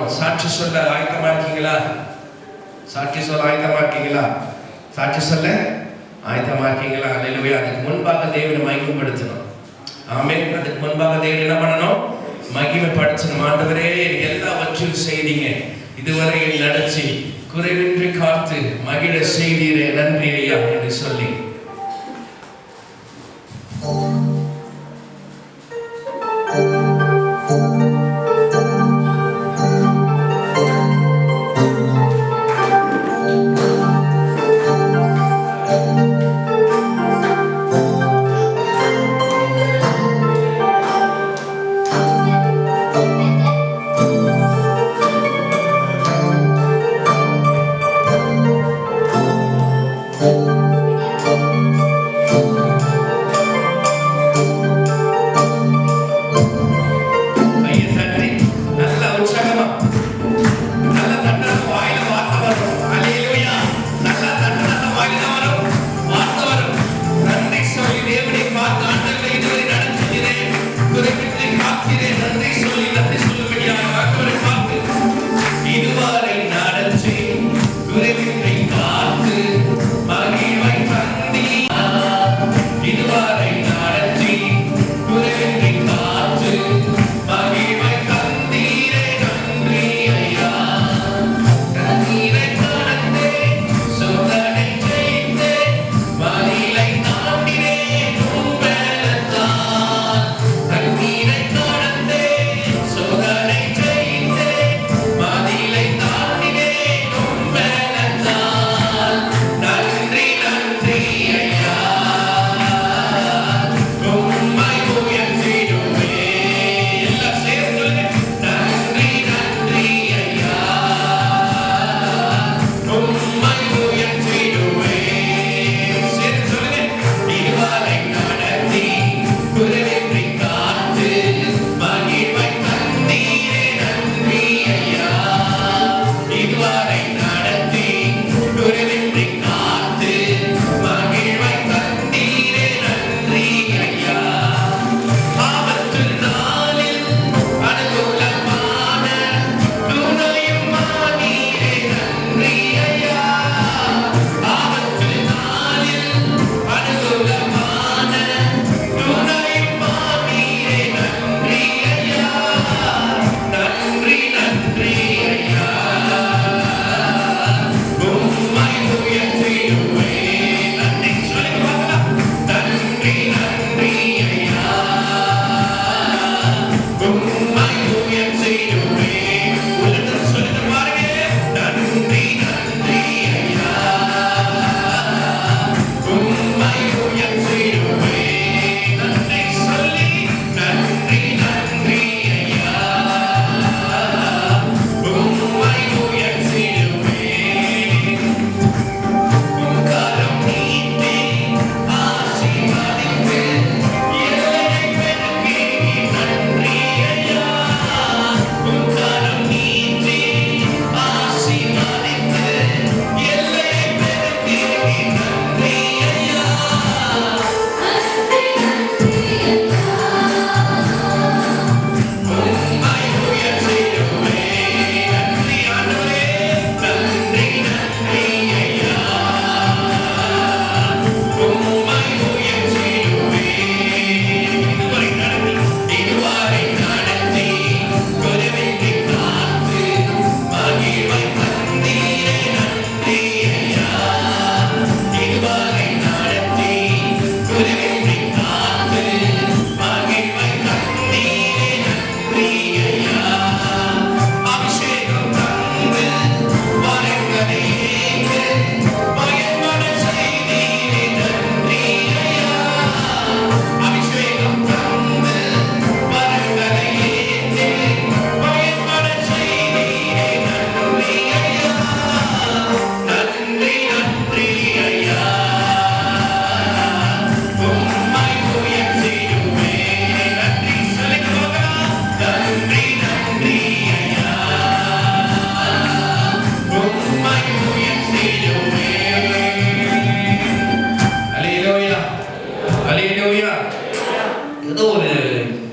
சாட்சி சொல்ல ஆயத்தமா இருக்கீங்களா? சாட்சி சொல்ல ஆயத்தமா இருக்கீங்களா? சாட்சி சொல்ல ஆயத்தமா இருக்கீங்களா? அல்லேலூயா. அதுக்கு முன்பாக தேவனை மகிமைப்படுத்தணும். ஆமென். அதுக்கு முன்பாக தேவனை என்ன பண்ணணும்? மகிமைப்படுத்தணும். ஆண்டவரே, எல்லாவற்றையும் செய்தீங்க, இதுவரை நடத்தி குறைவின்றி காத்து மகிழ செய்தீரே, நன்றி ஐயா என்று சொல்லி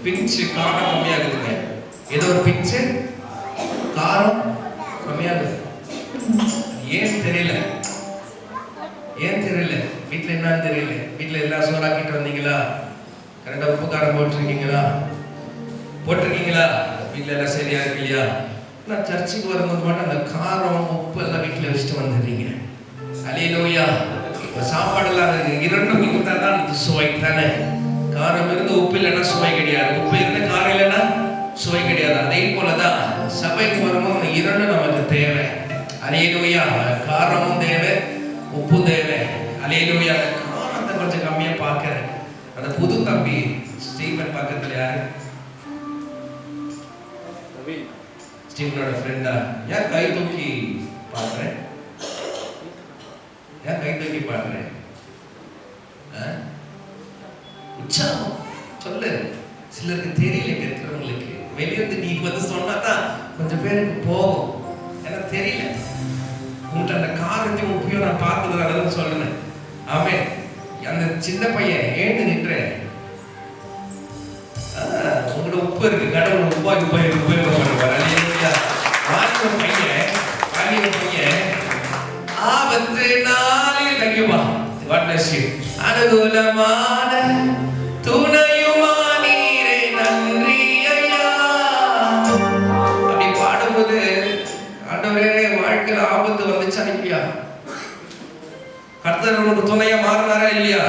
பிஞ்சு காரம் கம்மியாகுதுங்க. ஏதோ ஒரு பிஞ்சு காரம் காரம் கம்மியாகுது. ஏன் தெரியல, ஏன் தெரியல. வீட்டில் என்னன்னு தெரியல. வீட்டில் எல்லாம் சோறாக்கிட்டு வந்தீங்களா? கரெக்டாக உப்பு காரம் போட்டிருக்கீங்களா? வீட்டில் எல்லாம் சரியா இருக்கு இல்லையா? நான் சர்ச்சுக்கு வரும்போது மட்டும் அந்த காரம் உப்பு எல்லாம் வீட்டில் வச்சுட்டு வந்துடுறீங்க. அல்லேலூயா. சாப்பாடெல்லாம் இரண்டும் இருந்தா தான் சுவை தானே. காரம் இருந்து உப்பு இல்லைன்னா சுவை கிடையாது, உப்பு இருந்து காரம் இல்லைன்னா சுவை கிடையாது. அதே போலதான் சபைக்கு வரும்போது இரண்டும் நமக்கு தேவை. அல்லேலூயா. காரமும் தேவை, உப்பும் தேவை. அல்லேலூயா. காரத்தை கொஞ்சம் கம்மியா பார்க்கிறேன். அந்த புது தம்பி ஸ்டீவன் பக்கத்துல யாரு? ஸ்டீவனோட ஃப்ரெண்டா? ஏன் கை தூக்கி பார்க்கிறேன்? ஏன் கை தூக்கி பார்க்கிறேன்? உற்சாகம் சொல்லு. சிலருக்கு தெரியல, இருக்கிறவங்களுக்கு வெளியிருந்து நீ வந்து சொன்னாதான் கொஞ்சம் பேருக்கு போகும். ஏன்னா தெரியல உங்கள்கிட்ட அந்த காரத்தையும் உப்பையும் நான் பார்க்கறதுனால சொல்லுறேன். ஆமே. அந்த சின்ன பையன் ஏண்டு நின்றேன். உங்களோட உப்பு இருக்கு, கடவுள் உப்பாக்கி உபயோகப்படுவார். வாலிப பையன் ஆபத்து நாளில் தங்கிவா. God bless you. அனுகூலமான துணையுமா நீரே நன்றி ஐயா. அப்படி பாடும்போது ஆண்டவரே வாழ்க்கையில் ஆபத்து வந்துச்சா இல்லையா? கர்த்தர் உனக்கு துணையா மாறினாரா இல்லையா?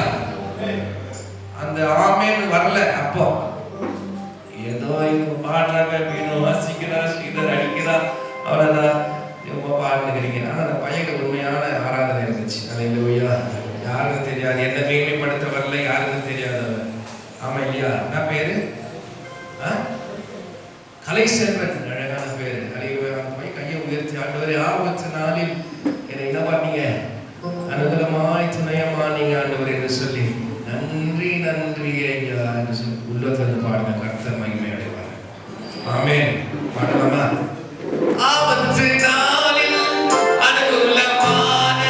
அந்த ஆமேன்னு வரல. அப்போ ஏதோ இவங்க பாடுறாங்க, மீனும் வாசிக்கிறா, ஸ்ரீதர் அடிக்கிறா, அவ்வளோதான் இவங்க பாடுகிறீங்க. ஆனால் அந்த பையனுக்கு உண்மையான ஆராதனை இருந்துச்சு. அல்லேலூயா. யாருன்னு தெரியாது, என்ன மேன்மைப்படுத்த வரல, யாருன்னு தெரியாது. ஆமா இல்லையா? என்ன பேரு? கலை செல்வன். அழகான பேரு. அல்லேலூயா. அந்த பையன் கையை உயர்த்தி ஆண்டவரே ஆபத்து நாளில் என்னை என்ன பண்ணீங்க? அனுகூலமாய் துணையமா நீங்க ஆண்டவர் என்று சொல்லி நன்றி நன்றி ஐயா என்று சொல்லி உள்ளத்திலிருந்து பாடுங்க. கர்த்தர் மகிமை அடைவார். ஆமென். பாடலாமா? ஆபத்து நாளில் அனுகூலமான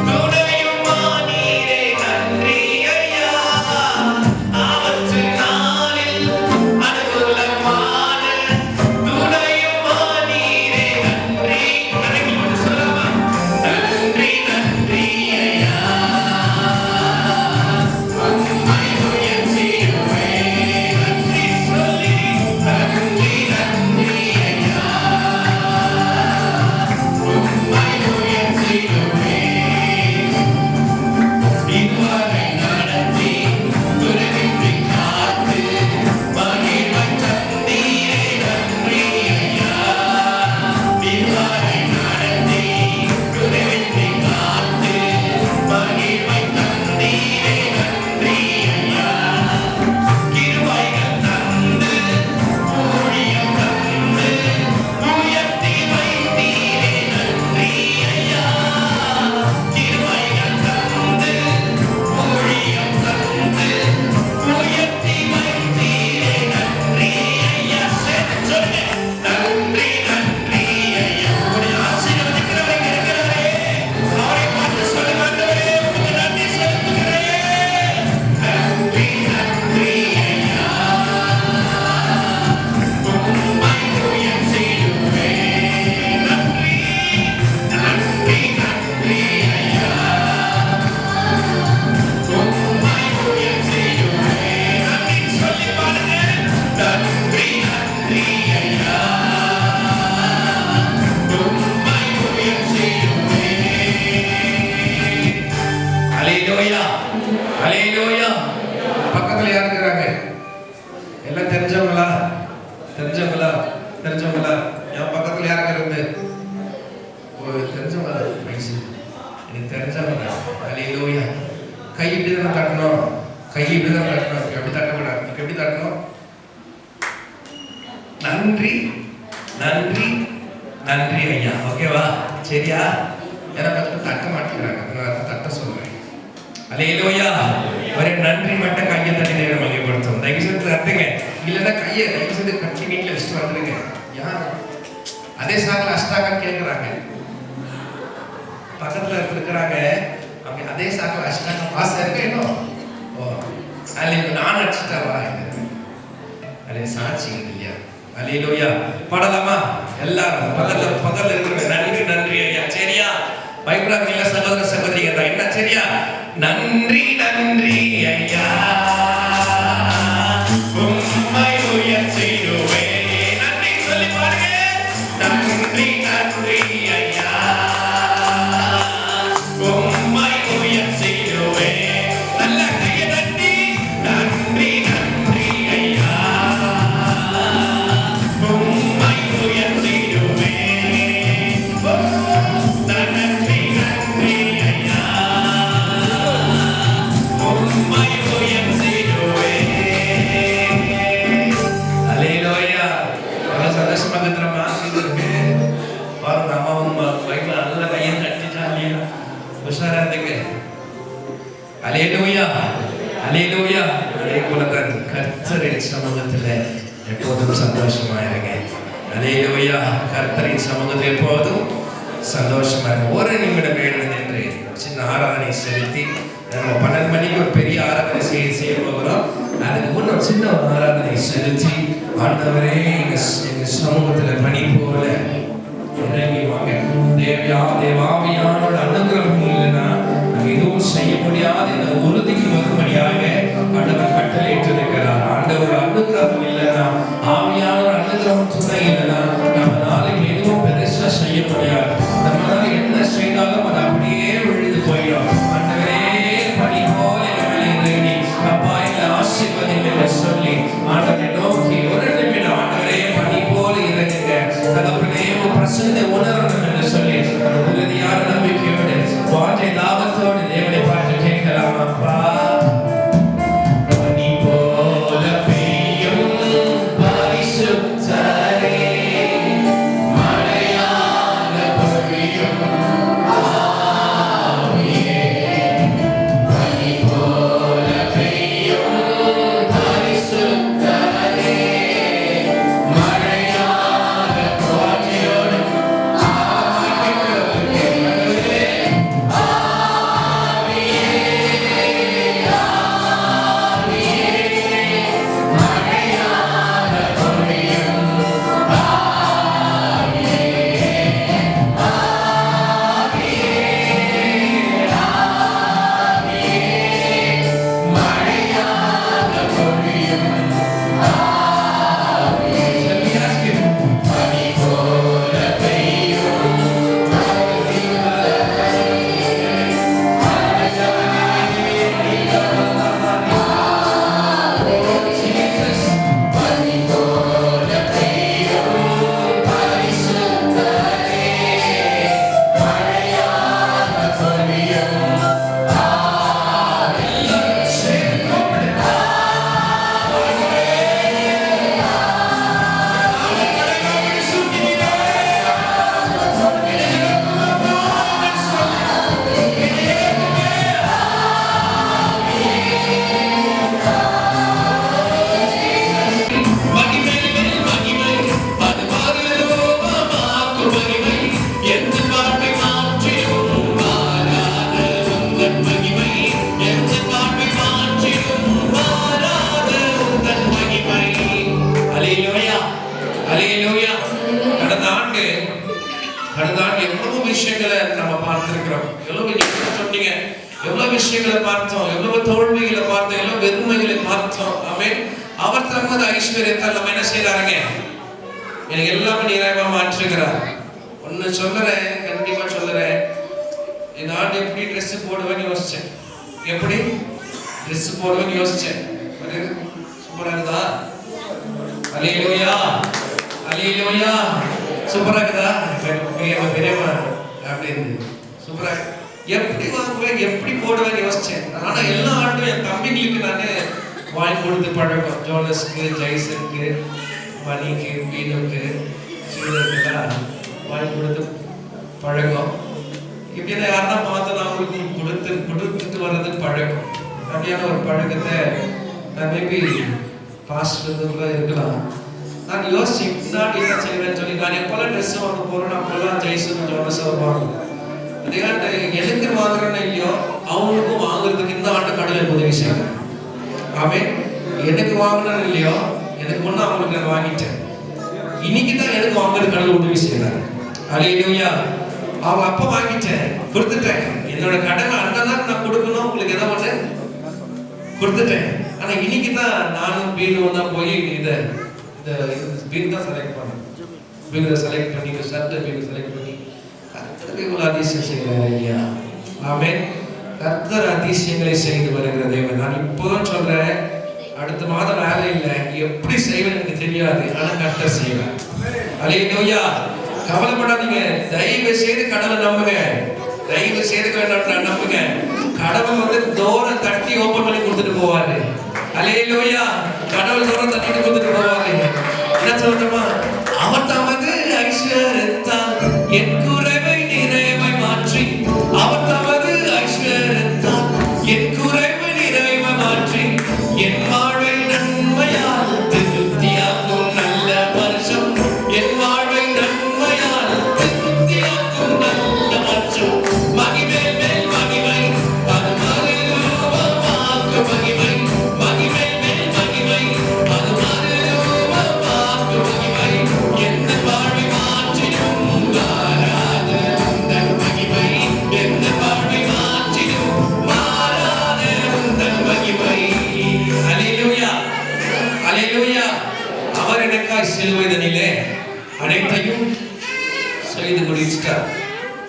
துணையுமா நீரே நன்றி ஐயா. ஆபத்து நாளில் அனுகூலமான துணையுமா நீரே நன்றி. அனைவரும் சொல்லலாமா? நன்றி நன்றி ஐயா. உம்மை உயர்த்திடுவேன். நன்றி சொல்லி நன்றி நன்றி ஐயா. உம்மை உயர்த்திடுவேன். இதுவரை நடத்தி துணைவின்றி காத்து மகிழ்வை தந்தீரே நன்றி ஐயா. இதுவரை நடத்தி துணைவின்றி காத்து மகிழ்வை தந்தீரே நன்றி ஐயா. கிருபைகள் தந்து ஊழியம் தந்து உயர்த்தி வைத்தீரே நன்றி ஐயா. கிருபைகள் தந்து ஊழியம் தந்து உயர்த்தி வைத்தீரே நன்றி ஐயா. சொல்லுங்க. நன்றி நன்றி ஐயா. உடைய ஆசீர்வதிக்கிறவங்க இருக்கிறாரே, அவரை பார்த்து சொல்லுங்க. ஆண்டவரே உமக்கு நன்றி செலுத்துகிறேன். நன்றி நன்றி ஐயா. உம்மை உயர்த்திடுவேன். நன்றி நன்றி நன்றி ஐயா. உம்மை உயர்த்திடுவேன். நன்றி சொல்லி பாடுங்க. நன்றி நன்றி ஐயா. உம்மை உயர்த்திடுவேன். அல்லேலூயா. அல்லேலூயா. பக்கத்துல யார் இருக்கிறாங்க? எல்லாம் தெரிஞ்சவங்களா? தெரிஞ்சவங்களா? தெரிஞ்சவங்களா? என் பக்கத்துல யார் இருக்கிறது? தெரிஞ்சவங்களா? எனக்கு தெரிஞ்சவங்க. அல்லேலூயா. கை இப்படிதான் தட்டணும், கை இப்படிதான் தட்டணும். எப்படி தட்டக்கூடாது. எப்படி தட்டணும்? நன்றி நன்றி நன்றி ஐயா. ஓகேவா? சரியா? ஏன்னா கொஞ்சம் தட்ட மாட்டேங்கிறாங்க, அதனால தட்ட சொல்றேன். அல்லேலூயா. ஒரே நன்றி மட்டும் கையை தட்டி தேவை மகிழ்ப்படுத்தும். தயவு செய்து தட்டுங்க. இல்லைன்னா கையை தயவு செய்து கட்டி வீட்டில் வச்சுட்டு வந்துடுங்க. யார் அதே சாக்கில் அஷ்டாங்கன்னு கேட்குறாங்க. பக்கத்தில் இருக்கிறாங்க. அப்படி அதே சாக்கில் அஷ்டாங்க பாசம் இருக்கு இன்னும். ஓ அதில் நான் அடிச்சுட்டாவா? அதில் சாட்சி இல்லையா? அல்லேலூயா. பாடலாமா? எல்லாரும் பகல்ல இருக்கிற நன்றி நன்றி ஐயா. சரியா? பயப்படாதீங்க சகோதர சகோதரிங்க தான். என்ன சரியா? நன்றி நன்றி ஐயா, உம்மை உயர் செய்துவேன். நன்றி சொல்லி பாருங்க. நன்றி நன்றி ஐயா, உம்மை உயர் செய்துவேன். நல்ல கையை தட்டி நன்றி நன்றி ஐயா, உம்மை உயர் செய்துவேன். நன்றி நன்றி ஐயா, உம்மை உயர் செய்துவேன். அல்லேலூயா. சந்தோஷமா இருக்கிறோமா? பாருங்க, அம்மாவும் பைபிள் நல்ல கையை தட்டிட்டாங்க. உஷாரா இருந்துங்க. அல்லேலூயா அல்லேலூயா. அதே போலதான் கர்த்தரின் சமூகத்துல எப்போதும் சந்தோஷமா இருங்க. அல்லேலூயா. கர்த்தரின் சமூகத்தில் எப்போதும் சந்தோஷமா இருங்க. ஒரு நிமிடம் வேணும் என்று சின்ன ஆராதனை செலுத்தி நம்ம 12 மணிக்கு ஒரு பெரிய ஆராதனை செய்ய போகிறோம். அதுக்கு முன் ஒரு சின்ன ஆராதனை செலுத்தி ஆண்டவரே எங்க சமூகத்துல பணி போல இறங்கி வாங்க. தேவாவியானோட அனுகிரகம் இல்லைன்னா நாங்கள் எதுவும் செய்ய முடியாத இந்த உறுதிக்கு வரும்படியாக ஆண்டவர் கட்டளையிட்டிருக்கிறார். ஆண்டவர் அனுகிரகம் இல்லைன்னா, ஆவியானோர் அனுகிரகம் துணை இல்லைன்னா நம்மளால எதுவும் பெருசா செய்ய முடியாது. நம்மளால என்ன செய்தாலும் அது அப்படியே விழுந்து போயிடும். ஆண்டவரே பணி போல இறங்கி அப்பா எங்களை ஆசீர்வதிங்க என்று சொல்லி ஆண்டவரை நோக்கி ஒரு நிமிடம் ஆண்டவரே பணி போல இறங்குங்க. தகப்பனே பிரசன்னத்தை உணரணும் என்று சொல்லி ஒரு உறுதியான நம்பிக்கையோடு வாழ்க்கை லாபத்தோடு தேவனை பார்த்து கேட்கலாம். அப்பா பனி போல பெய்யும் பரிசுத்தரே, மழையாக பொழியும் ஆவியே, பனி போல பெய்யும் பரிசுத்தரே, மழையாக காற்றியோடு கடந்த ஆண்டு எவ்வளவு விஷயங்களை நம்ம பார்த்திருக்கிறோம். எவ்வளவு விஷயங்களை பார்த்தோம், எவ்வளவு தோல்விகளை பார்த்தோம், எவ்வளவு வெறுமைகளை பார்த்தோம். ஆமென். அவர் தமது ஐஸ்வர்யத்தால் நம்ம என்ன செய்யறாருங்க, எனக்கு எல்லாமே நிறைவா மாற்றுகிறார். ஒன்னு சொல்லுறேன், கண்டிப்பா சொல்லுறேன். இந்த ஆண்டு எப்படி ட்ரெஸ் போடுவேன்னு யோசிச்சேன். எப்படி ட்ரெஸ் போடுவேன்னு யோசிச்சேன். சூப்பரா இருக்குதா? அல்லேலூயா அல்லேலூயா. சூப்பரா இருக்குதா? பெரியம்மா அப்படின்னு சூப்பரா. எப்படி வாங்குவேன், எப்படி போடுவேன்னு யோசிச்சேன். ஆனா எல்லா ஆண்டும் என் தம்பிங்களுக்கு நான் வாங்கி கொடுத்து பழக்கம். ஜோனஸ்க்கு, ஜெய்சனுக்கு, மணிக்கு, பீனுக்கு, சீதருக்குலாம் வாங்கி கொடுத்து பழக்கம். இப்படின்னா யாருன்னா பார்த்து நான் அவங்களுக்கு கொடுத்துட்டு வர்றது பழக்கம். அப்படியான ஒரு பழக்கத்தை நான் மேபி பாஸ்ட் இருக்கலாம். நான் யோசிச்சு முன்னாடி என்ன செய்வேன்னு சொல்லி நான் எப்பெல்லாம் ட்ரெஸ் வாங்க போறேன் அப்பெல்லாம் ஜெய்சன் ஜோனஸ் வாங்க. அதே எனக்கு வாங்குறேன்னு இல்லையோ அவங்களுக்கும் வாங்குறதுக்கு இந்த ஆண்டு கடலை உதவி செய்யறேன். ஆமென். எனக்கு வாங்கினேன்னு இல்லையோ எனக்கு முன்னே அவங்களுக்கு நான் வாங்கிட்டேன். இன்னைக்கு தான் எனக்கு வாங்குறது கடவுள் உதவி செய்யறாரு. அல்லேலூயா. அவங்க அப்பா வாங்கிட்டேன், கொடுத்துட்டேன். என்னோட கடமை அண்ணன் நான் கொடுக்கணும், உங்களுக்கு எதை ஒண்ணு கொடுத்துட்டேன். ஆனா இன்னைக்கு தான் நானும் பீனும் தான் போய் இதை பீன் தான் செலக்ட் பண்ணேன். பீனை செலக்ட் பண்ணி ஷர்ட்டை பீனை செலக்ட் பண்ணி கர்த்தர் இவ்வளவு அதிசயம் செய்கிறார் இல்லையா? ஆமென். கர்த்தர் அதிசயங்களை செய்து வருகிற தேவன். நான் இப்போ சொல்றேன், அடுத்த மாதம் வேலை இல்லை, எப்படி செய்வேன் எனக்கு தெரியாது, ஆனா கர்த்தர் செய்வார். அல்லேலூயா. கவலைப்படாதீங்க, தயவு செய்து கடவுளை நம்புங்க. தயவு செய்து நம்புங்க. கடவுள் டோரை தட்டி ஓபன் பண்ணி கொடுத்துட்டு போவாரு. அல்லேலூயா. கடவுள் டோரை தட்டிட்டு கொடுத்துட்டு போவாரு. என்ன சொல்றோமா? அவர் தமது ஐஸ்வர்யத்தால் என் குறைவை நிறைவை மாற்றி, அவர் தமது ஐஸ்வர்யத்தால் என் குறைவை நிறைவை மாற்றி, என் வாழ்வை நன்மையால் திருப்தியாக்கும் நல்ல வருஷம், என் வாழ்வை நன்மையால் திருப்தியாக்கும் நல்ல வருஷம். மகிமை மேல் மகிமை, அது மறுரூபமாக்கு மகிமை, மகிமை மேல் மகிமை, அது மறுரூபமாக்கு மகிமை, எந்த வாழ்வை மாற்றிடும் மாறாத உந்தன் மகிமை, எந்த வாழ்வை மாற்றிடும் மாறாத உந்தன் மகிமை. அல்லேலூயா. அல்லேலூயா. அவர் எனக்காய் சிலுவைதனிலே அனைத்தையும் செய்து முடிச்சிட்டார்.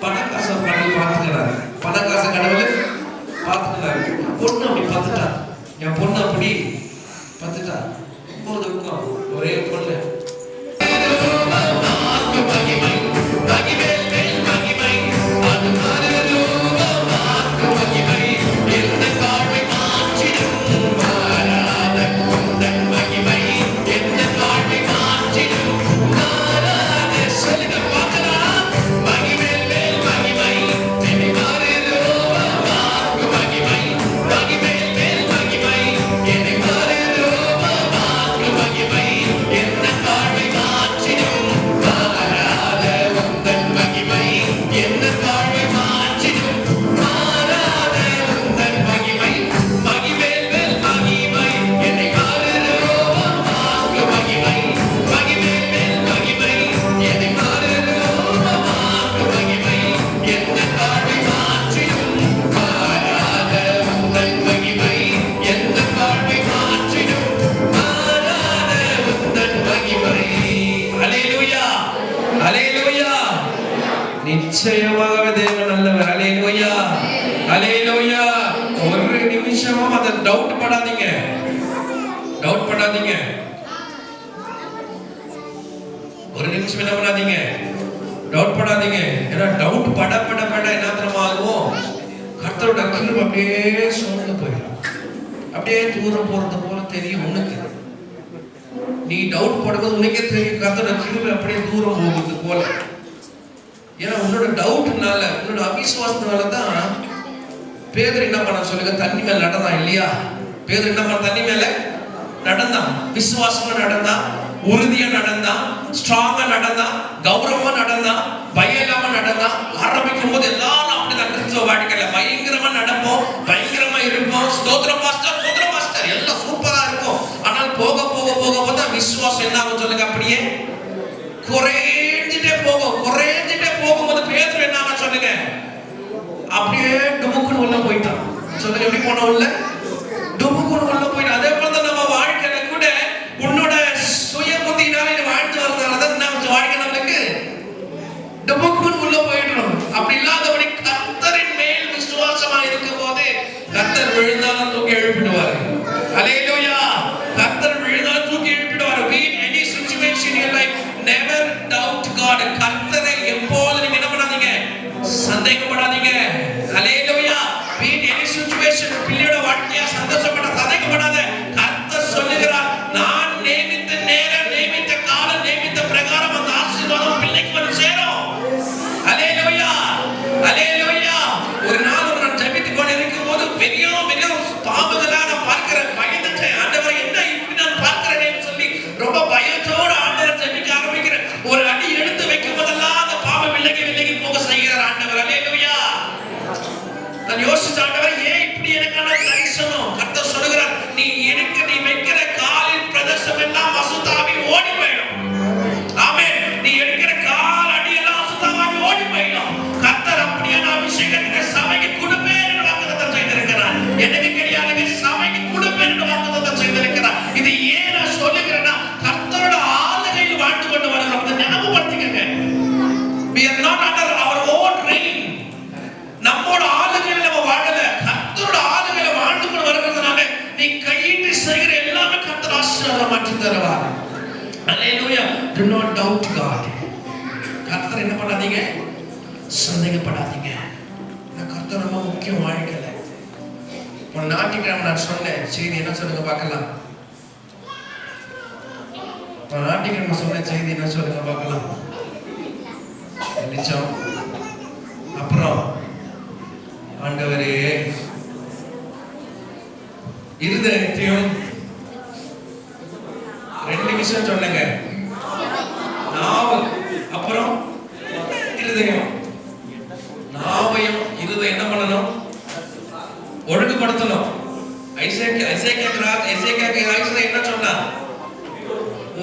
பணக்காசை கடவுள் பார்த்துக்கிறார். பணக்காசை கடவுள் பார்த்துக்கிறார். பொண்ணு அப்படி பார்த்துட்டா, என் பொண்ணு அப்படி பார்த்துட்டா. ரொம்ப துக்கம். ஒரே பொண்ணு. நிச்சயமாகவே தேவன் நல்லவர். அல்லேலூயா. அல்லேலூயா. ஒரு நிமிஷமும் அதை டவுட் படாதீங்க. டவுட் படாதீங்க. ஒரு நிமிஷம் என்ன பண்ணாதீங்க, டவுட் படாதீங்க. ஏன்னா டவுட் பட என்ன ஆகும், கர்த்தரோட கிருபை அப்படியே சோர்ந்து போயிடும். அப்படியே தூரம் போறது போல தெரியும் உனக்கு. நீ டவுட் படும்போது உனக்கே தெரியும் கர்த்தரோட கிருபை அப்படியே தூரம் போகுது போல. ஏன்னா உன்னோட டவுட்னால, உன்னோட அவிசுவாசத்தினால தான் பேதுரு என்ன பண்ண சொல்லுங்க, தண்ணி மேல நடந்தான் இல்லையா? பேதுரு என்ன பண்ண, தண்ணி மேல நடந்தான். விசுவாசமா நடந்தான், உறுதியா நடந்தான், ஸ்ட்ராங்கா நடந்தான், கௌரவமா நடந்தான், பயம் இல்லாம நடந்தான். ஆரம்பிக்கும் போது எல்லாரும் அப்படிதான் கிறிஸ்துவ வாழ்க்கையில பயங்கரமா நடப்போம், பயங்கரமா இருப்போம். ஸ்தோத்திரம் பாஸ்டர், ஸ்தோத்திரம் பாஸ்டர், எல்லாம் சூப்பரா இருக்கும். ஆனால் போக போக போக போக விசுவாசம் என்ன ஆகும் சொல்லுங்க, அப்படியே குறைஞ்சிட்டே போகும். குறைஞ்சிட்டே போகும்போது பேதுரு என்ன ஆகும் சொல்லுங்க, அப்படியே டுமுக்குன்னு உள்ள போயிட்டான். சொல்லுங்க, எப்படி போன உள்ள டுமுக்குன்னு உள்ள போயிட்டான். அதே போல தான் நம்ம வாழ்க்கையில கூட உன்னோட சுய புத்தினால நீ வாழ்ந்து வரதுனால தான் நம்ம வாழ்க்கை நம்மளுக்கு டுமுக்குன்னு உள்ள போயிடும். அப்படி இல்லாதபடி கர்த்தரின் மேல் விசுவாசமா இருக்கும் போது கர்த்தர் விழுந்தாலும் தூக்கி எழுப்பிடுவார். அல்லேலூயா. கர்த்தர் விழுந்தாலும் தூக்கி எழுப்பிடுவார். Be in any situation in your life, never doubt God. கர்த்தரை எப்போதும் நீங்க என்ன பண்ணாதீங்க, சந்தேகப்படாதீங்க. அல்லேலூயா. Be in any situation, பிள்ளையோட வாழ்க்கை not under our own reign. நம்மோட ஆளுகையில நம்ம வாழல, கர்த்தரோட ஆளுகையில வாழ்ந்து கொண்டு வருகிறதுனால நீ கையிட்டு செய்கிற எல்லாமே கர்த்தர் ஆசீர்வாதமா மாற்றி தருவார். Hallelujah. Do not doubt God. கர்த்தர் என்ன பண்ணாதீங்க, சந்தேகப்படாதீங்க. கர்த்தர் ரொம்ப முக்கியம் வாழ்க்கையில. ஒரு ஞாயிற்றுக்கிழமை நான் சொன்னேன் செய்தி, என்ன சொல்லுங்க பார்க்கலாம். ஞாயிற்றுக்கிழமை சொன்ன செய்தி என்ன சொல்லுங்க பார்க்கலாம். வெளிச்சம், அப்புறம் ஆண்டவரே இருதயத்தையும், ரெண்டு விஷயம் சொன்னங்க. நாவு அப்புறம் இருதயம். நாவையும் இருதயம் என்ன பண்ணணும், ஒழுங்குபடுத்தணும். என்ன சொன்னா,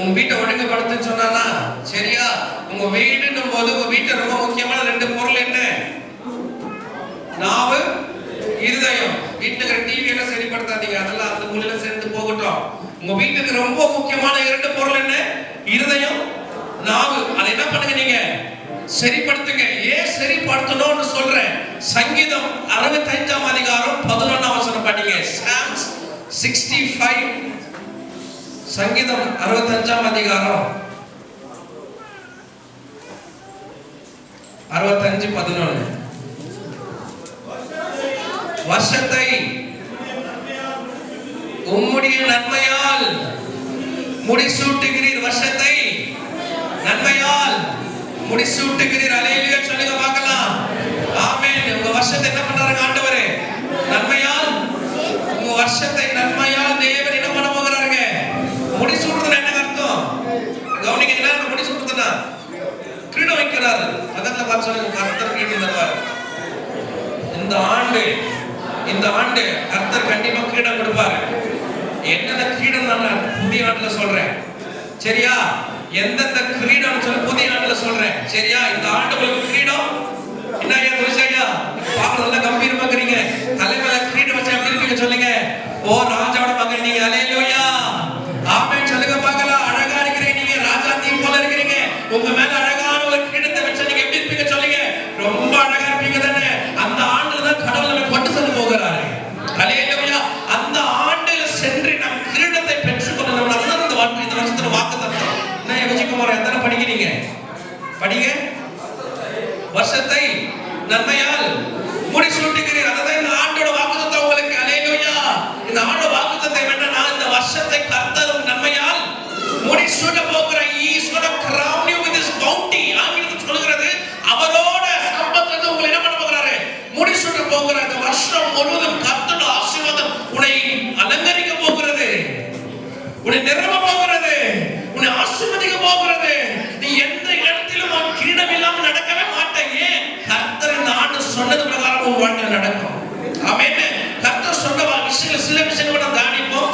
உன் வீட்டை ஒழுங்குபடுத்துன்னு சொன்னானா, சரியா? உங்க வீடுன்னும் போது உங்க வீட்டை ரொம்ப முக்கியமான ரெண்டு பொருள் என்ன, நாவு, இருதயம். வீட்டுல இருக்கிற டிவி எல்லாம் சரிப்படுத்தாதீங்க, அதெல்லாம் அந்த மூலையில சேர்ந்து போகட்டும். உங்க வீட்டுக்கு ரொம்ப முக்கியமான இரண்டு பொருள் என்ன, இருதயம், நாவு. அதை என்ன பண்ணுங்க, நீங்க சரிப்படுத்துங்க. ஏன் சரிப்படுத்தணும்னு சொல்றேன், சங்கீதம் 65ஆம் அதிகாரம் 11ஆம் வசனம் படிங்க. Psalms 65, சங்கீதம் 65ஆம் அதிகாரம் 65:11. வருஷத்தை உம்முடைய நன்மையால் முடிசூட்டுகிறீர். வருஷத்தை நன்மையால் முடிசூட்டுகிறீர். அல்லேலூயா சொல்லுங்க பார்க்கலாம். ஆமென். உங்க வருஷத்தை என்ன பண்றாங்க ஆண்டவரே, நன்மையால். உங்க வருஷத்தை நன்மையால் தேவன் என்ன பண்ண போகிறாருங்க, முடிசூட்டுறது. என்ன அர்த்தம் கவனிங்க. என்ன முடிசூட்டுறதுனா, கிரீடம் வைக்கிறாரு. அதெல்லாம் பார்த்து சொல்லுங்க, கர்த்தர் கிரீடம் தருவார். இந்த ஆண்டு கர்த்தர் கண்டிப்பா கிரீடம் கொடுப்பாரு. என்னென்ன கிரீடம் நான் புதிய ஆண்டுல சொல்றேன், சரியா? எந்தெந்த கிரீடம் சொல்ல புதிய ஆண்டுல சொல்றேன், சரியா? இந்த ஆண்டு உங்களுக்கு கிரீடம் என்ன ஐயா, துளசியா பாக்க நல்லா கம்பீரமா இருக்கிறீங்க. தலைமையில கிரீடம் வச்சு எப்படி இருப்பீங்க சொல்லுங்க. ஓ ராஜாவோட மகன் நீங்க. அல்லேலூயா ஆமென் சொல்லுங்க பார்க்கலாம். அழகா இருக்கிறீங்க நீங்க, ராஜாத்தி போல இருக்கிறீங்க. உங்க மேல அழகான ஒரு கிரீடத்தை வச்சு நீங்க எப்படி இருப்பீங்க சொல்லுங்க. ரொம்ப அழகா இருப்பீங்க தானே. அந்த ஆண்டுல தான் கடவுள் நம்மை கொண்டு செல்ல போகிறாரு. அல்லேலூயா. அந்த ஆண்டுல சென்று நம் கிரீடத்தை பெற்றுக்கொள்ள நம்ம அதுதான் இந்த வருஷத்துல வாக்குத்தத்தம். என்ன விஜயகுமார் எத்தனை படிக்கிறீங்க, படிங்க. வருஷத்தை நன்மையால் முடிசூட்டுகிறீர். அதுதான் இந்த ஆண்டோட வாக்குத்தத்தம் உங்களுக்கு. அல்லேலூயா. இந்த ஆண்டோட வாக்குத்தத்தம் என்னன்னா, இந்த வருஷத்தை கர்த்தர் நன்மையால் முடிசூட்ட போகிற. He is going to crown you with his bounty. ஆங்கிலத்தில் சொல்கிறது, அவரோட சம்பத்தை உங்களை என்ன பண்ண போகிறாரு, முடிசூட்ட போகிறார். இந்த வருஷம் முழுவதும் கர்த்தரோட ஆசீர்வாதம் உன்னை அலங்கரிக்க போகிறது, உன்னை நிரம்ப போகிறது, உன்னை ஆசீர்வதிக்க போகிறது. நீ எந்த இடத்திலும் உன் கிரீடம் இல்லாமல் நடக்கவே மாட்டேன். ஏன், கர்த்தர் இந்த ஆண்டு சொன்னது பிரகாரம் உன் வாழ்க்கையில் நடக்கும். ஆமென். கர்த்தர் சொன்ன விஷயங்கள் சில விஷயங்களை நாம் தியானிப்போம்.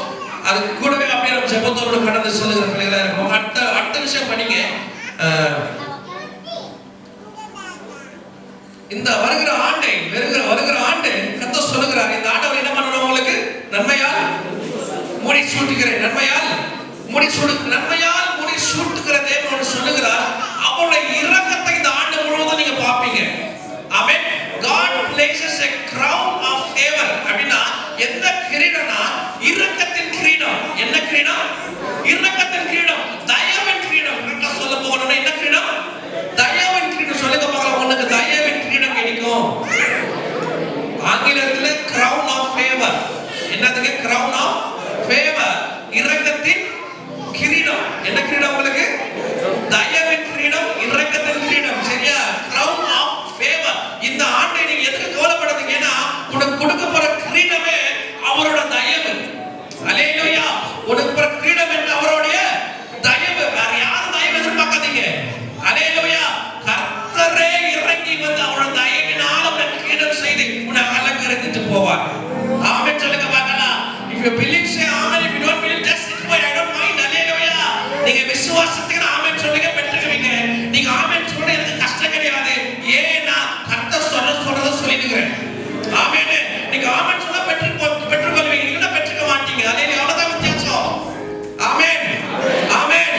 அது கூடவே அப்படியே நம்ம ஜெபத்தோடு கடந்து செல்லுகிற பிள்ளைகளா இருக்கும். அடுத்த விஷயம் படிங்க. இந்த வருகிற ஆண்டு கர்த்தர் சொல்லுகிறார், இந்த ஆண்டவர் என்ன பண்ணணும், உங்களுக்கு நன்மையால் முடிசூட்டுகிறேன். நன்மையால் முடிசூட்டுகிற தேவன் சொல்லுகிறார். அவருடைய இரக்கத்தை இந்த ஆண்டு முழுவதும் நீங்க பார்ப்பீங்க. ஆமென். God places a crown of favor. அப்படினா எந்த கிரீடம்னா, இரக்கத்தின் கிரீடம். என்ன கிரீடம்? இரக்கத்தின் கிரீடம், தயவின் கிரீடம். கரெக்ட்டா சொல்ல போறோம்னா என்ன கிரீடம்? தயவின் கிரீடம். சொல்லுங்க பார்க்கலாம், உங்களுக்கு தயவின் கிரீடம் கிடைக்கும். ஆங்கிலத்தில் crown of favor. என்னதுங்க crown of favor? இரக்கத்தின் கிரீடம். என்ன கிரீடம் உங்களுக்கு? தயவின் கிரீடம், இரக்கத்தின் கிரீடம். சரியா? crown of favor. இந்த ஆண்டை நீங்க எதுக்கு கவலைப்படாதீங்க, ஏன்னா உனக்கு கொடுக்கப்போற கிரீடமே அவரோட தயவு. அல்லேலூயா. உனக்கு போற கிரீடம் என்ன, அவருடைய தயவு. வேற யாரும் தயவு எதிர்பார்க்காதீங்க. அல்லேலூயா. கர்த்தரே இறங்கி வந்து அவரோட தயவினால உனக்கு கிரீடம் செய்து உன்னை அலங்கரித்துட்டு போவார். ஆமென் சொல்லுங்க பார்க்கலாம். If you believe say amen, if you don't believe just sit quiet, I don't mind. அல்லேலூயா. நீங்க விசுவாசத்துக்கு ஆமென் சொல்லுங்க, பெற்றுக்குவீங்க. நீங்க ஆமென் சொல்றது எனக்கு கஷ்டம் கிடையாது. ஏன்னா கர்த்தர் சொல்றத சொல்லிடுறேன். ஆமென். நீங்க ஆமென் சொன்னா பெற்றுக்கொள்வீங்க, இல்லைன்னா பெற்றுக்க மாட்டீங்க. அல்லேலூயா. அவ்வளவுதான் வித்தியாசம். ஆமென் ஆமென்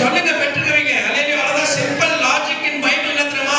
சொல்லுங்க, பெற்றுக்குவீங்க. அல்லேலூயா. அவ்வளவுதான் சிம்பிள் லாஜிக் இன் பைபிள். என்ன தெரியுமா,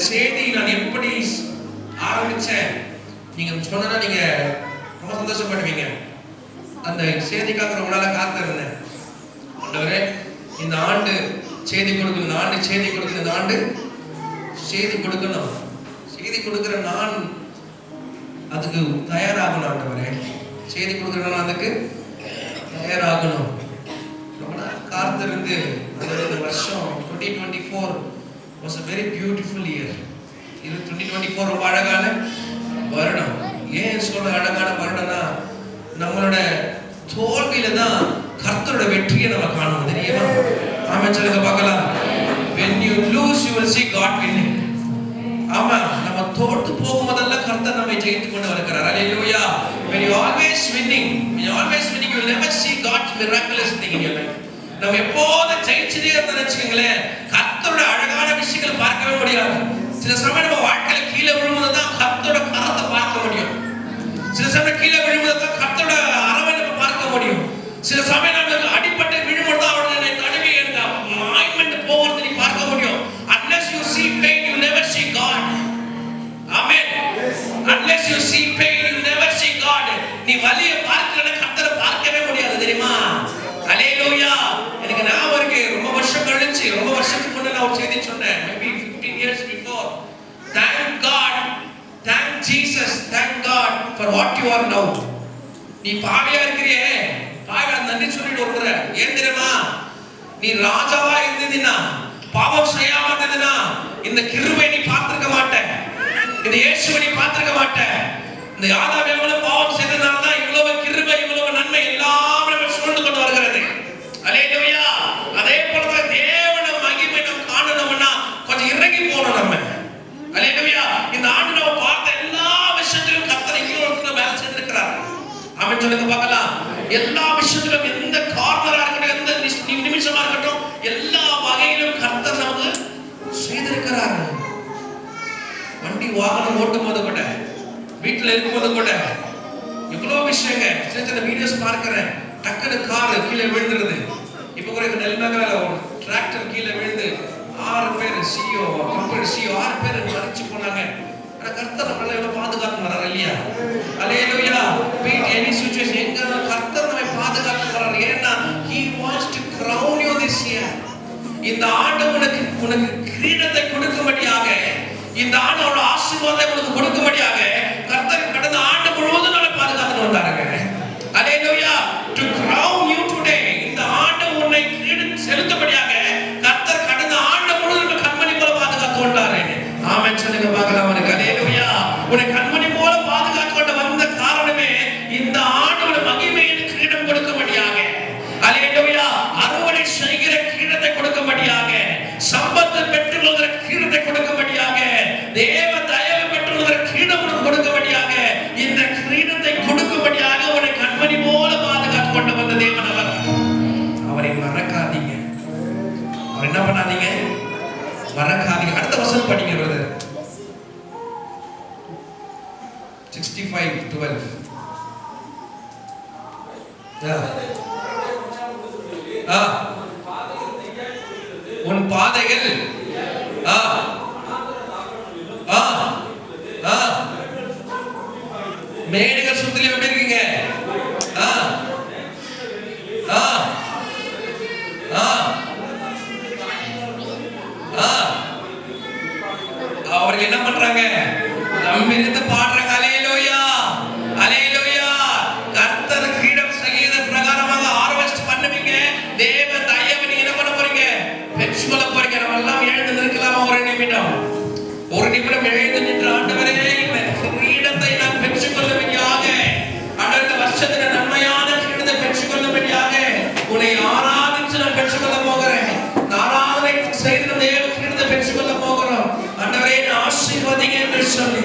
செய்தி நான் எப்படி ஆரம்பிச்சேன் நீங்க சொன்னா நீங்க ரொம்ப சந்தோஷப்படுவீங்க. அந்த செய்திக்காக ரொம்ப நாளா காத்திருந்தேன். ஆண்டவரே, இந்த ஆண்டு செய்தி கொடுக்கணும், இந்த ஆண்டு செய்தி கொடுக்கணும், இந்த ஆண்டு செய்தி கொடுக்கணும், செய்தி கொடுக்கிற நான் அதுக்கு தயாராகணும். ஆண்டவரே, செய்தி கொடுக்கிற நான் அதுக்கு தயாராகணும். ரொம்ப நாள் காத்திருந்து இந்த வருஷம் 2024 was a very beautiful year. 2024 ரொம்ப அழகான வருடம். ஏன் சொல்ற அழகான வருடம்னா, நம்மளோட தோல்வியில தான் கர்த்தரோட வெற்றியை நம்ம காணுவோம். தெரியுமா? ஆமென் சொல்லுங்க பார்க்கலாம். When you lose you will see God winning. ஆமா, நம்ம தோற்று போகும்போதெல்லாம் கர்த்தர் நம்மை ஜெயித்து கொண்டு வருகிறார். ஹalleluya. When you always winning you will never see God's miraculous thing in your life. நம்ம எப்போது ஜெயிச்சதே நினைச்சுங்களேன், கர்த்தரோட அழகான விஷயங்களை பார்க்கவே முடியாது. சில சமயம் நம்ம வாழ்க்கையில கீழே விழும்போது தான் கர்த்தரோட கரத்தை பார்க்க முடியும். சில சமயம் கீழே விழும்போது தான் கர்த்தரோட அரவணைப்பை பார்க்க முடியும். சில சமயம் நம்ம அடிபட்டு விழும்போது தான் அவருடைய தடவி எனக்கு ஆயின்மெண்ட் போகிறது நீ பார்க்க முடியும். Unless you see pain you never see God. Amen. Unless you see pain you never see God. நீ வலியை பார்க்கலன்னா கர்த்தரை பார்க்கவே முடியாது. தெரியுமா? ஹalleluya. எனக்கு ஞாபகம் இருக்கு, ரொம்ப வருஷம் கழிச்சு, ரொம்ப வருஷத்துக்கு முன்ன நான் ஒரு செய்தி சொன்னேன். Maybe 15 years before. Thank God, thank Jesus, thank God for what you are now. நீ பாவியா இருக்கிறியே, பாவியா நன்றி சொல்லிட்டு ஒரு முறை. ஏன் தெரியுமா? நீ ராஜாவா இருந்தீனா, பாவம் செய்யாம இருந்தீனா, இந்த கிருபை நீ பார்த்திருக்க மாட்ட, இந்த இயேசுவை நீ பார்த்திருக்க மாட்ட. இந்த ஆதாம் எவ்வளவு பாவம் செய்தனால தான் இவ்வளவு கிருபை, இவ்வளவு நன்மை எல்லாம் நம்ம சூழ்ந்து கொண்டு வருகிறது. ஹalleluya. அதே போல தான் தேவன மகிமை நம்ம காணணும்னா கொஞ்சம் இறங்கி போகணும் நம்ம. ஹalleluya. இந்த ஆண்டு நம்ம பார்த்த எல்லா விஷயத்திலும் கர்த்தர் இங்கே வேலை செய்திருக்கிறார். ஆமென் சொல்லுங்க பார்க்கலாம். எல்லா விஷயத்திலும், எந்த கார்னரா இருக்கட்டும், எந்த நிமிஷமா இருக்கட்டும், எல்லா வகையிலும் கர்த்தர் நமக்கு செய்திருக்கிறார். வண்டி வாகனம் ஓட்டும் போது கூட, வீட்டுல இருக்கும்போது கூட எவ்வளவு விஷயங்க. சின்ன சின்ன வீடியோஸ் பார்க்கிறேன், டக்குனு கார் கீழே விழுந்துருது. இப்ப கூட நெல்நகரால ஒரு டிராக்டர் கீழே விழுந்து 6 பேர் சிஓ கம்பெனி சிஓ 6 பேர் மரிச்சு போனாங்க. ஆனா கர்த்தர் நம்மள எவ்வளவு பாதுகாத்து வர்றாரு இல்லையா? ஹalleluya. பீட் எனி சிச்சுவேஷன் எங்க கர்த்தர் நம்மை பாதுகாத்து வர்றாரு. ஏன்னா he wants to crown you this year. இந்த ஆண்டு உனக்கு கிரீடத்தை கொடுக்கும்படியாக, இந்த ஆண்டு அவரோட ஆசீர்வாதத்தை உனக்கு கொடுக்கும்படியாக கர்த்தர் கடந்த ஆண்டு முழுவதும் நம்மை பாதுகாத்து வந்தாருங்க. ஹalleluya. To crown you today. இந்த ஆண்டு உன்னை கிரீடம் செலுத்தும்படியாக கர்த்தர் கடந்த ஆண்டு முழுவதும் கண்மணி போல பாதுகாத்து கொண்டாரு. ஆமென் சொல்லுங்க பார்க்கலாம். ஹalleluya. உன்னை கண்மணி போல பாதுகாத்து கொண்டு வந்த காரணமே இந்த ஆண்டு உனக்கு மகிமையின் கிரீடம் கொடுக்கும்படியாக. ஹalleluya. அறுவடை செய்கிற கிரீடத்தை கொடுக்கும்படியாக, சம்பத்தை பெற்றுக்கொள்கிற கிரீடத்தை கொடுக்கும்படியாக, தேவ தயவு பெற்றுக்கொள்கிற கிரீடம் உனக்கு கொடுக்கும்படியாக, இந்த கிரீடத்தை கொடுக்கும்படியாக உன்னை கண்மணி போல பாதுகாத்து கொண்டு வந்த தேவன் அவர். அவரை மறக்காதீங்க. அவர் என்ன பண்ணாதீங்க? மறக்காதீங்க. அடுத்த வசனம் படிங்க பிரதர். 65:12. உன் பாதைகள் மேடுகள் சுத்தில எப்படி இருக்கீங்க? அவர்கள் என்ன பண்றாங்க? நம்ம இருந்து பாடுறாங்க. ஹalleluya. ஹalleluya. கர்த்தர் கிரீடம் செய்த பிரகாரமாக ஹார்வெஸ்ட் பண்ணுவீங்க. தேவ தயவு நீங்க என்ன பண்ண போறீங்க? பெற்றுக்கொள்ள போறீங்க. நம்ம எல்லாம் எழுந்து நிற்கலாமா? ஒரு நிமிடம் எழுந்து நின்று, ஆண்டவரே இந்த கிரீடத்தை நான் பெற்றுக்கொள்ளும்படியாக, அடுத்த வருஷத்துல நன்மையான கிரீடத்தை பெற்றுக்கொள்ளும்படியாக உன்னை ஆராதித்து நான் பெற்றுக்கொள்ள போகிறேன். ஆராதனை செய்த தேவ கிரீடத்தை பெற்றுக்கொள்ள போகிறோம். ஆண்டவரே ஆசீர்வதிங்க என்று சொல்லி,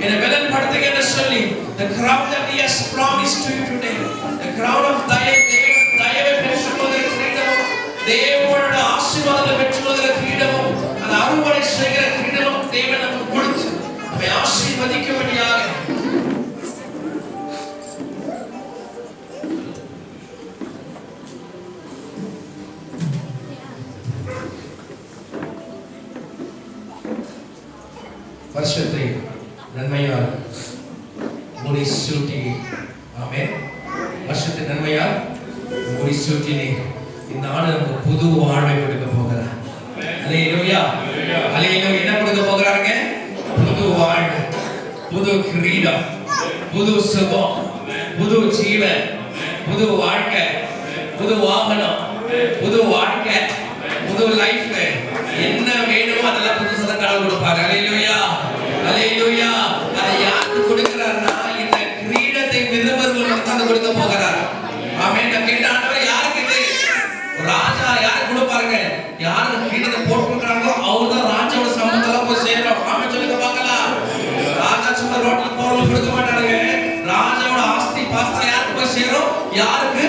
என்னை பலப்படுத்துங்க என்று சொல்லி, the crown that he has promised to you today, the crown of தயவை பெற்றுக்கொள்கிற கிரீடமும், தேவனோட ஆசீர்வாதத்தை பெற்றுக்கொள்கிற கிரீடமும், அந்த அறுவடை செய்கிற கிரீடமும் தேவன் நமக்கு கொடுத்து நம்மை ஆசீர்வதிக்கும்படியாக. வருஷத்தை நன்மையால் முடிசூட்டி, ஆமென், வருஷத்தை நன்மையால் முடிசூட்டினே இந்த ஆண்டு நமக்கு புது வாழ்வை கொடுக்க போகிறார். அல்லேலூயா, அல்லேலூயா. என்ன கொடுக்க போகிறாருங்க? புது வாழ்வு, புது கிரீடம், புது சுகம், புது ஜீவன், புது வாழ்க்கை, புது வாகனம், புது வாழ்க்கை, புது லைஃப். என்ன வேணுமோ அதெல்லாம் புது சதங்கால கொடுப்பாரு. அல்லேலூயா, அல்லேலூயா. அதை யாருக்கு கொடுக்கிறார்னா இந்த கிரீடத்தை விரும்புகிறவர்களுக்கு தான் கொடுக்க போகிறார். ஆமென். கேட்ட ஆண்டவர் யாருக்கு இது? ராஜா யாருக்கு கொடுப்பாருங்க? யாருக்கு கிரீடத்தை போட்டுக்கிறாங்களோ அவங்க தான் ராஜாவோட சம்பந்தத்துல போய் சேரும். ஆமென் சொல்லுங்க பார்க்கலாம். ராஜா சும்மா ரோட்ல போறவங்க கொடுக்க மாட்டாங்க. ராஜாவோட ஆஸ்தி பாஸ்தி யாருக்கு போய் சேரும்? யாருக்கு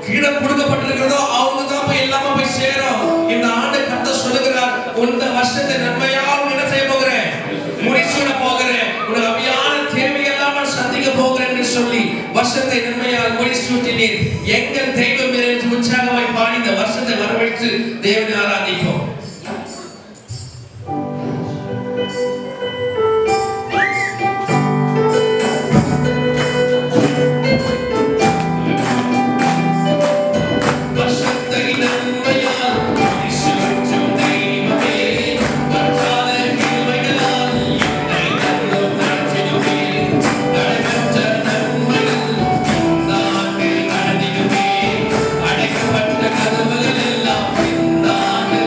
கிரீடம் கொடுக்கப்பட்டிருக்கிறதோ அவங்க தான் போய் எல்லாமே போய் சேரும். இந்த ஆண்டு கர்த்தர் சொல்லுகிறார், இந்த வருஷத்தை நன்மையால் என்ன செய்ய போகிறேன்? முடிசூட போகிறேன். உனக்கு அபியான தேவையெல்லாம் நான் சந்திக்க போகிறேன் என்று சொல்லி வருஷத்தை நன்மையால் முடிசூட்டினீர். எங்கள் தெய்வம் என்று உற்சாகமாய் பாடி இந்த வருஷத்தை வரவேற்று தேவனை ஆராதிப்போம். அடைக்கப்பட்ட கதவுகள் எல்லாம் இந்த ஆண்டு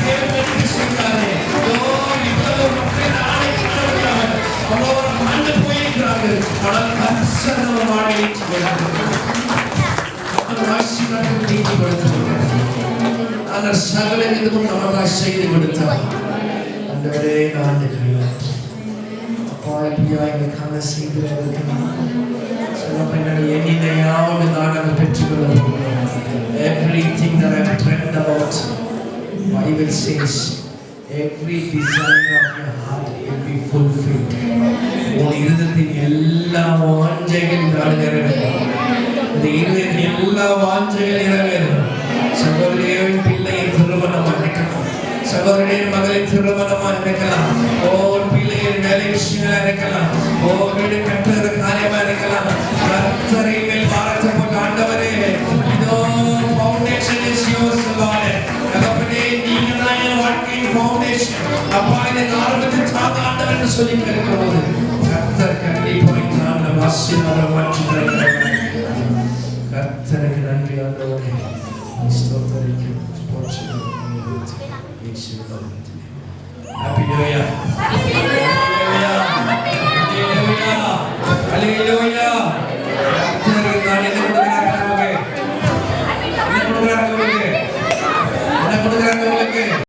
தேவன் எனக்கு செய்தாரே. இவ்வளவு மக்கள் ஆணையிட்டவர் அவர் மறந்து போயிருக்கிறார்கள். ஆனால் கர்த்தர் நம்ம வாழ்வை ஆசீர்வாதம் நீதி கொடுத்தார். ஆனால் சகல விதமும் நமக்காக செய்து கொடுத்தார். அந்தவரே நான் அப்பா எப்படியா எங்களுக்காக செய்கிறவர்கள் சில பெண்கள் எண்ணினையாவது நாங்கள் பெற்றுக்கொள்ள போகிறோம். Everything that I have dreamed about, Bible says, every desire of your heart will be fulfilled. உன் இருதயத்தின் எல்லா வாஞ்சைகளும் நிறைவேறும். இந்த இருதயத்தின் எல்லா வாஞ்சைகளும் நிறைவேறும். சகோதரியின் பிள்ளையின் திருமணமாக இருக்கலாம், சகோதரியின் மகளின் திருமணமாக இருக்கலாம், பிள்ளையின் வேலை விஷயங்களா இருக்கலாம், வீடு கட்டுற காரியமா இருக்கலாம். கர்த்தரை மேல் பாரத்தை போட்டு ஆண்டவரே இதோ ஃபவுண்டேஷன் இஸ் யோர்ஸ் லார்ட். தகப்பனே நீங்க தான் என் வாழ்க்கையின் ஃபவுண்டேஷன். அப்பா இதை ஆரம்பத்தில் தாங்க ஆண்டவர் என்று சொல்லி கேட்கும்போது கர்த்தர் கண்டிப்பாக நாம் ஆசீர்வாதம் மாற்றி தருகிறார். கர்த்தருக்கு நன்றி ஆண்டவரே. ஸ்தோத்திரிக்கிறோம். Happy New Year. Hallelujah. Hallelujah.